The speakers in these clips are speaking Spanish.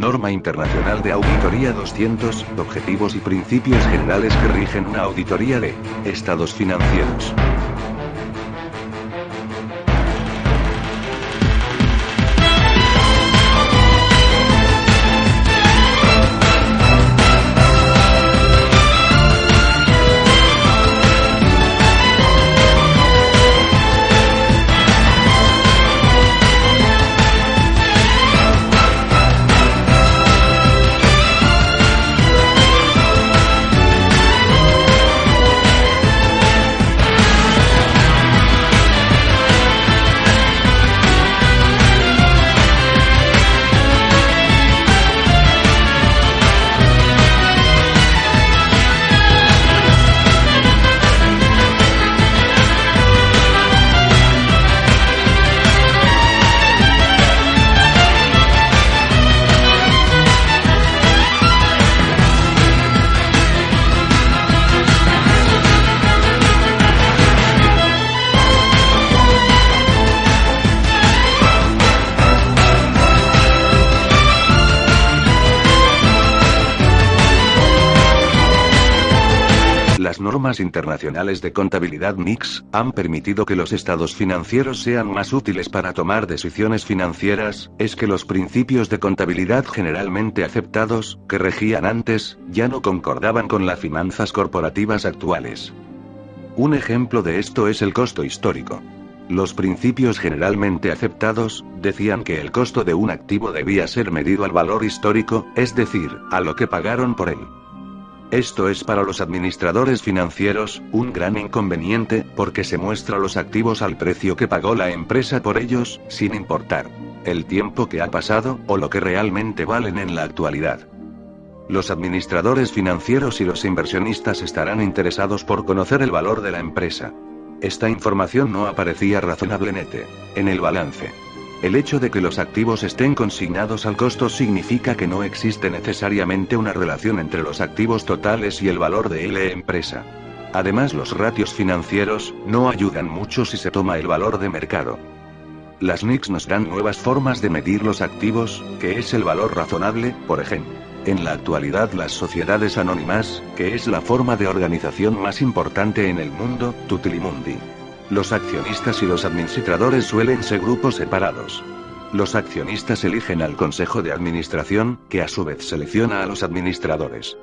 Norma Internacional de Auditoría 200, objetivos y principios generales que rigen una auditoría de estados financieros. Las normas internacionales de contabilidad NICS han permitido que los estados financieros sean más útiles para tomar decisiones financieras. Es que los principios de contabilidad generalmente aceptados, que regían antes, ya no concordaban con las finanzas corporativas actuales. Un ejemplo de esto es el costo histórico. Los principios generalmente aceptados decían que el costo de un activo debía ser medido al valor histórico, es decir, a lo que pagaron por él. Esto es para los administradores financieros un gran inconveniente, porque se muestra los activos al precio que pagó la empresa por ellos, sin importar el tiempo que ha pasado, o lo que realmente valen en la actualidad. Los administradores financieros y los inversionistas estarán interesados por conocer el valor de la empresa. Esta información no aparecía razonablemente en el balance. El hecho de que los activos estén consignados al costo significa que no existe necesariamente una relación entre los activos totales y el valor de la empresa. Además, los ratios financieros no ayudan mucho si se toma el valor de mercado. Las NICS nos dan nuevas formas de medir los activos, que es el valor razonable, por ejemplo. En la actualidad, las sociedades anónimas, que es la forma de organización más importante en el mundo, tutilimundi. Los accionistas y los administradores suelen ser grupos separados. Los accionistas eligen al consejo de administración, que a su vez selecciona a los administradores.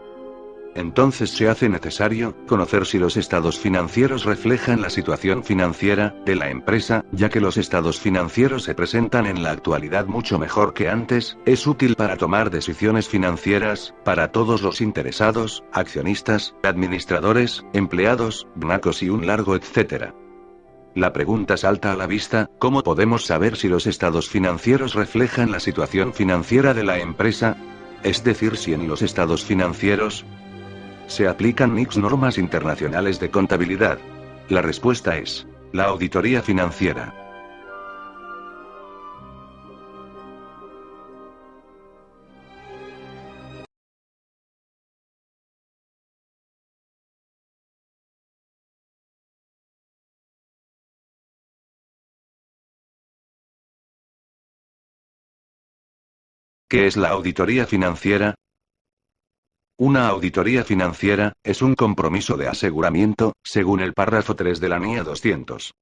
Entonces se hace necesario conocer si los estados financieros reflejan la situación financiera de la empresa, ya que los estados financieros se presentan en la actualidad mucho mejor que antes. Es útil para tomar decisiones financieras, para todos los interesados, accionistas, administradores, empleados, bancos y un largo etcétera. La pregunta salta a la vista: ¿cómo podemos saber si los estados financieros reflejan la situación financiera de la empresa? Es decir, si en los estados financieros se aplican NICS, normas internacionales de contabilidad. La respuesta es la auditoría financiera. ¿Qué es la auditoría financiera? Una auditoría financiera es un compromiso de aseguramiento, según el párrafo 3 de la NIA 200.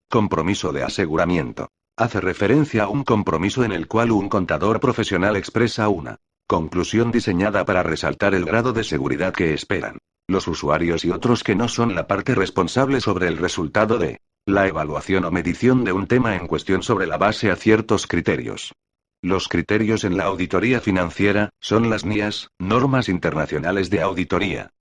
Compromiso de aseguramiento. Hace referencia a un compromiso en el cual un contador profesional expresa una conclusión diseñada para resaltar el grado de seguridad que esperan los usuarios y otros que no son la parte responsable sobre el resultado de la evaluación o medición de un tema en cuestión sobre la base a ciertos criterios. Los criterios en la auditoría financiera son las NIAs, normas internacionales de auditoría.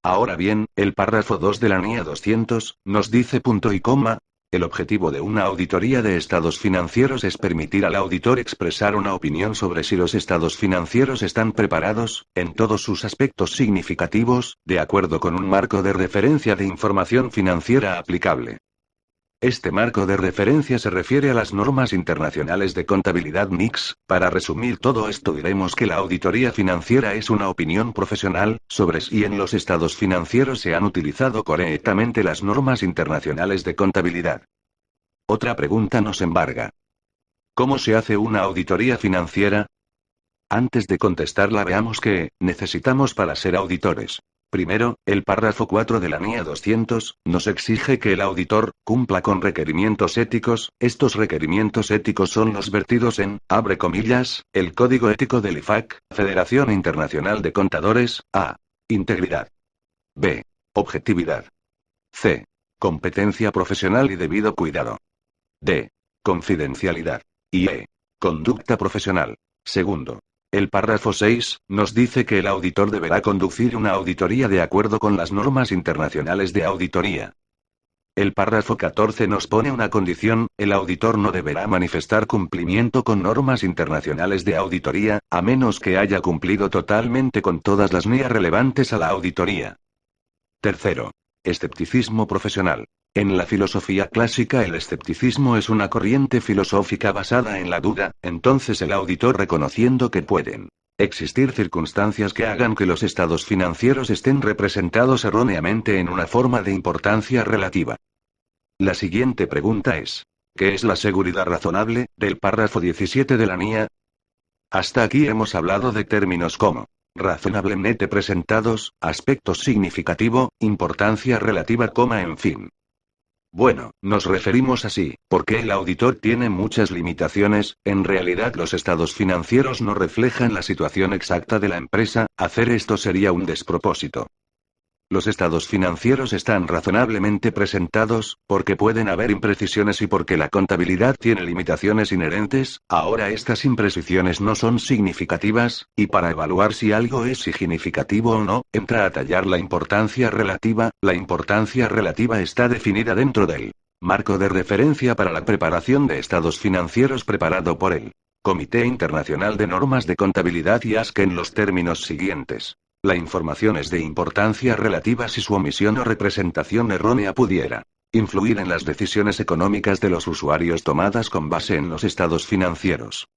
Ahora bien, el párrafo 2 de la NIA 200 nos dice punto y coma: el objetivo de una auditoría de estados financieros es permitir al auditor expresar una opinión sobre si los estados financieros están preparados, en todos sus aspectos significativos, de acuerdo con un marco de referencia de información financiera aplicable. Este marco de referencia se refiere a las normas internacionales de contabilidad NICS. Para resumir todo esto, diremos que la auditoría financiera es una opinión profesional sobre si en los estados financieros se han utilizado correctamente las normas internacionales de contabilidad. Otra pregunta nos embarga: ¿cómo se hace una auditoría financiera? Antes de contestarla veamos qué necesitamos para ser auditores. Primero, el párrafo 4 de la NIA 200, nos exige que el auditor cumpla con requerimientos éticos. Estos requerimientos éticos son los vertidos en, abre comillas, el Código Ético del IFAC, Federación Internacional de Contadores. A. Integridad. B. Objetividad. C. Competencia profesional y debido cuidado. D. Confidencialidad. Y E. Conducta profesional. Segundo. El párrafo 6, nos dice que el auditor deberá conducir una auditoría de acuerdo con las normas internacionales de auditoría. El párrafo 14 nos pone una condición: el auditor no deberá manifestar cumplimiento con normas internacionales de auditoría, a menos que haya cumplido totalmente con todas las NIA relevantes a la auditoría. Tercero. Escepticismo profesional. En la filosofía clásica el escepticismo es una corriente filosófica basada en la duda. Entonces el auditor, reconociendo que pueden existir circunstancias que hagan que los estados financieros estén representados erróneamente en una forma de importancia relativa. La siguiente pregunta es: ¿qué es la seguridad razonable, del párrafo 17 de la NIA? Hasta aquí hemos hablado de términos como razonablemente presentados, aspecto significativo, importancia relativa, en fin. Bueno, nos referimos así, porque el auditor tiene muchas limitaciones. En realidad los estados financieros no reflejan la situación exacta de la empresa. Hacer esto sería un despropósito. Los estados financieros están razonablemente presentados, porque pueden haber imprecisiones y porque la contabilidad tiene limitaciones inherentes. Ahora estas imprecisiones no son significativas, y para evaluar si algo es significativo o no, entra a tallar la importancia relativa. La importancia relativa está definida dentro del marco de referencia para la preparación de estados financieros preparado por el Comité Internacional de Normas de Contabilidad (IASC) en los términos siguientes. La información es de importancia relativa si su omisión o representación errónea pudiera influir en las decisiones económicas de los usuarios tomadas con base en los estados financieros.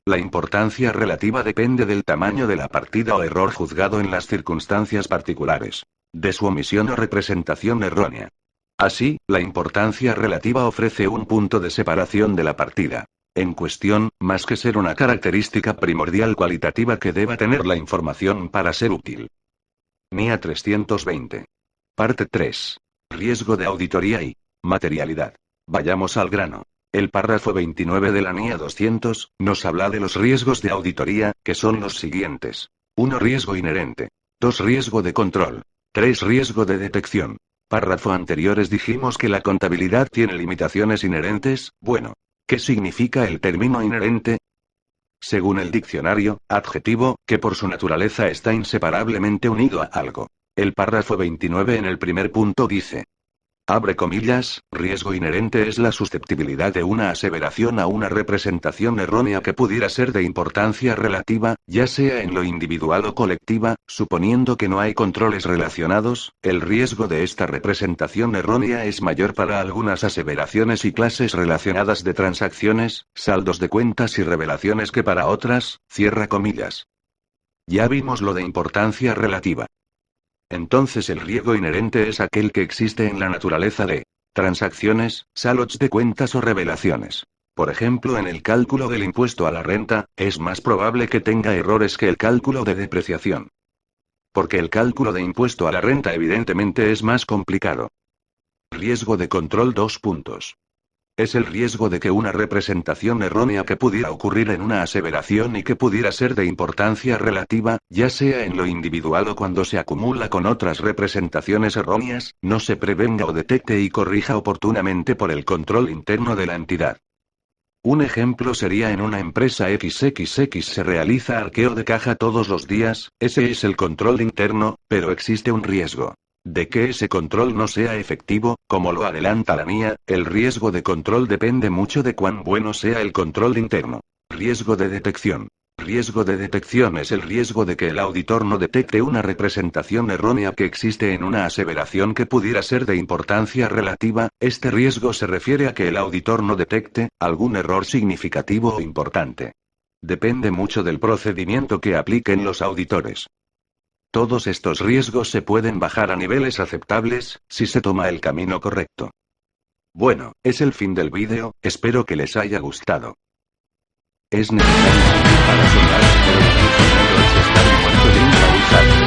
La importancia relativa depende del tamaño de la partida o error juzgado en las circunstancias particulares de su omisión o representación errónea. Así, la importancia relativa ofrece un punto de separación de la partida en cuestión, más que ser una característica primordial cualitativa que deba tener la información para ser útil. NIA 320. Parte 3. Riesgo de auditoría y materialidad. Vayamos al grano. El párrafo 29 de la NIA 200 nos habla de los riesgos de auditoría, que son los siguientes: 1. Riesgo inherente. 2. Riesgo de control. 3. Riesgo de detección. Párrafo anteriores dijimos que la contabilidad tiene limitaciones inherentes. Bueno, ¿qué significa el término inherente? Según el diccionario, adjetivo, que por su naturaleza está inseparablemente unido a algo. El párrafo 29 en el primer punto dice: abre comillas, riesgo inherente es la susceptibilidad de una aseveración a una representación errónea que pudiera ser de importancia relativa, ya sea en lo individual o colectiva, suponiendo que no hay controles relacionados. El riesgo de esta representación errónea es mayor para algunas aseveraciones y clases relacionadas de transacciones, saldos de cuentas y revelaciones que para otras. Cierra comillas. Ya vimos lo de importancia relativa. Entonces el riesgo inherente es aquel que existe en la naturaleza de transacciones, saldos de cuentas o revelaciones. Por ejemplo, en el cálculo del impuesto a la renta, es más probable que tenga errores que el cálculo de depreciación. Porque el cálculo de impuesto a la renta evidentemente es más complicado. Riesgo de control. 2 puntos. Es el riesgo de que una representación errónea que pudiera ocurrir en una aseveración y que pudiera ser de importancia relativa, ya sea en lo individual o cuando se acumula con otras representaciones erróneas, no se prevenga o detecte y corrija oportunamente por el control interno de la entidad. Un ejemplo sería: en una empresa XXX se realiza arqueo de caja todos los días. Ese es el control interno, pero existe un riesgo de que ese control no sea efectivo. Como lo adelanta la NIA, el riesgo de control depende mucho de cuán bueno sea el control interno. Riesgo de detección. Riesgo de detección es el riesgo de que el auditor no detecte una representación errónea que existe en una aseveración que pudiera ser de importancia relativa. Este riesgo se refiere a que el auditor no detecte algún error significativo o importante. Depende mucho del procedimiento que apliquen los auditores. Todos estos riesgos se pueden bajar a niveles aceptables, si se toma el camino correcto. Bueno, es el fin del vídeo, espero que les haya gustado. Es necesario sufrir para soñar, pero incluso el miedo es estar muerto de un causal.